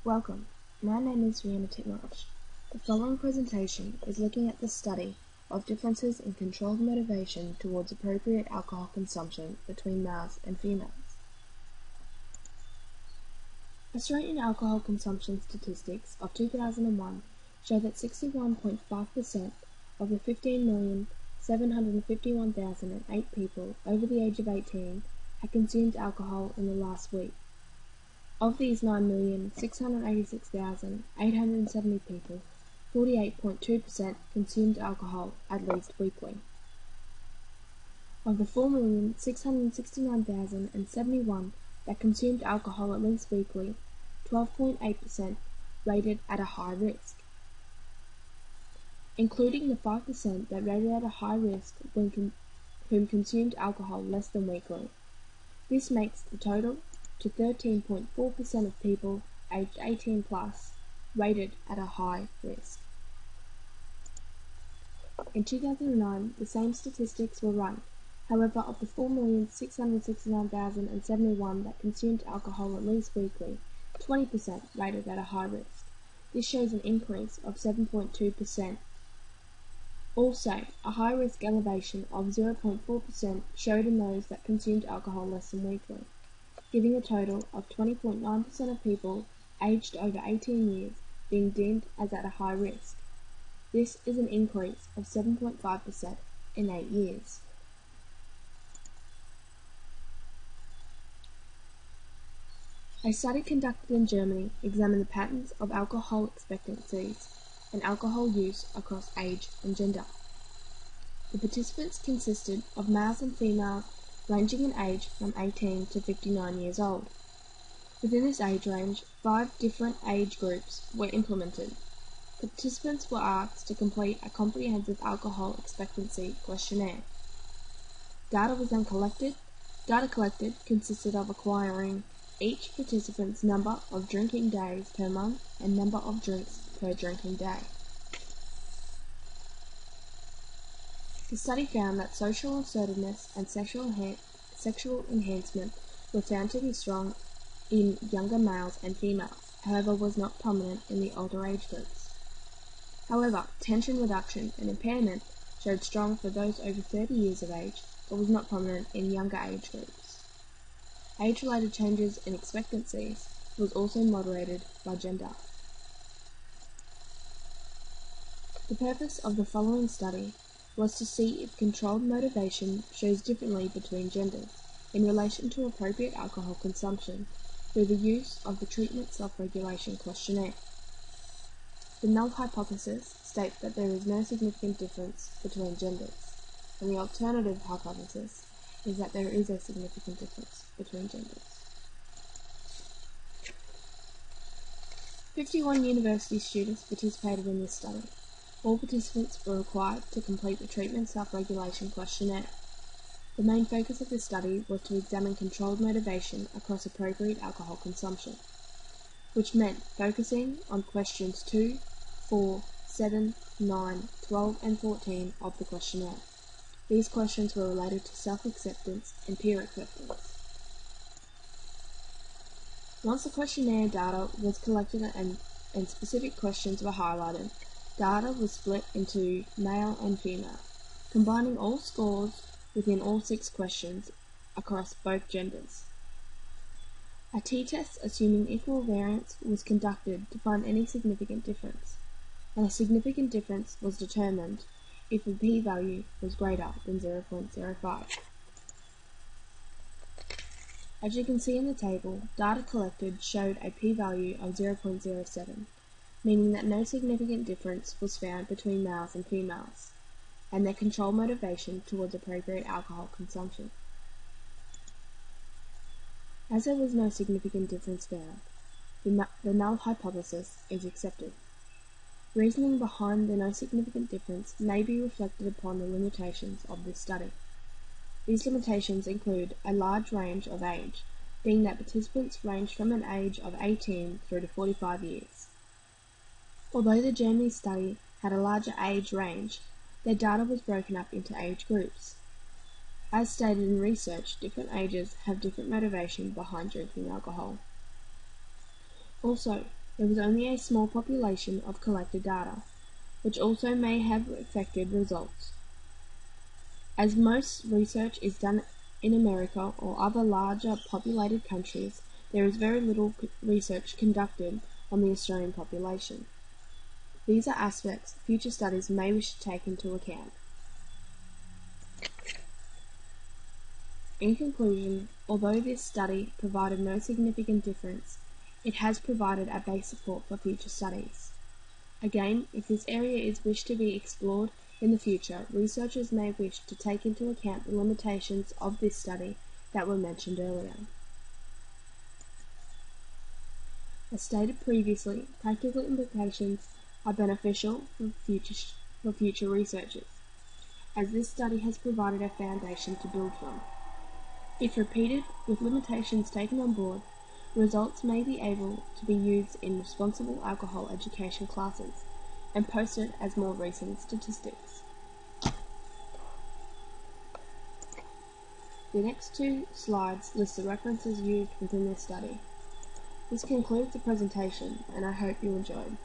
Welcome, my name is Rihanna Titmarsh. The following presentation is looking at the study of differences in controlled motivation towards appropriate alcohol consumption between males and females. Australian alcohol consumption statistics of 2001 show that 61.5% of the 15,751,008 people over the age of 18 had consumed alcohol in the last week. Of these 9,686,870 people, 48.2% consumed alcohol at least weekly. Of the 4,669,071 that consumed alcohol at least weekly, 12.8% rated at a high risk, including the 5% that rated at a high risk whom consumed alcohol less than weekly. This makes the total to 13.4% of people aged 18 plus rated at a high risk. In 2009, the same statistics were run. However, of the 4,669,071 that consumed alcohol at least weekly, 20% rated at a high risk. This shows an increase of 7.2%. Also, a high risk elevation of 0.4% showed in those that consumed alcohol less than weekly, giving a total of 20.9% of people aged over 18 years being deemed as at a high risk. This is an increase of 7.5% in 8 years. A study conducted in Germany examined the patterns of alcohol expectancies and alcohol use across age and gender. The participants consisted of males and females ranging in age from 18 to 59 years old. Within this age range, 5 different age groups were implemented. Participants were asked to complete a comprehensive alcohol expectancy questionnaire. Data was then collected. Data collected consisted of acquiring each participant's number of drinking days per month and number of drinks per drinking day. The study found that social assertiveness and sexual enhancement were found to be strong in younger males and females, however was not prominent in the older age groups. However, tension reduction and impairment showed strong for those over 30 years of age, but was not prominent in younger age groups. Age-related changes in expectancies was also moderated by gender. The purpose of the following study was to see if controlled motivation shows differently between genders in relation to appropriate alcohol consumption through the use of the treatment self-regulation questionnaire. The null hypothesis states that there is no significant difference between genders, and the alternative hypothesis is that there is a significant difference between genders. 51 university students participated in this study. All participants were required to complete the treatment self-regulation questionnaire. The main focus of the study was to examine controlled motivation across appropriate alcohol consumption, which meant focusing on questions 2, 4, 7, 9, 12 and 14 of the questionnaire. These questions were related to self-acceptance and peer acceptance. Once the questionnaire data was collected and specific questions were highlighted, data was split into male and female, combining all scores within all 6 questions across both genders. A t-test assuming equal variance was conducted to find any significant difference, and a significant difference was determined if the p-value was greater than 0.05. As you can see in the table, data collected showed a p-value of 0.07, meaning that no significant difference was found between males and females, and their control motivation towards appropriate alcohol consumption. As there was no significant difference found, the null hypothesis is accepted. Reasoning behind the no significant difference may be reflected upon the limitations of this study. These limitations include a large range of age, being that participants ranged from an age of 18 through to 45 years. Although the Germany study had a larger age range, their data was broken up into age groups. As stated in research, different ages have different motivation behind drinking alcohol. Also, there was only a small population of collected data, which also may have affected results. As most research is done in America or other larger populated countries, there is very little research conducted on the Australian population. These are aspects future studies may wish to take into account. In conclusion, although this study provided no significant difference, it has provided a base support for future studies. Again, if this area is wished to be explored in the future, researchers may wish to take into account the limitations of this study that were mentioned earlier. As stated previously, practical implications are beneficial for future researchers, as this study has provided a foundation to build from. If repeated, with limitations taken on board, results may be able to be used in responsible alcohol education classes and posted as more recent statistics. The next two slides list the references used within this study. This concludes the presentation, and I hope you enjoyed.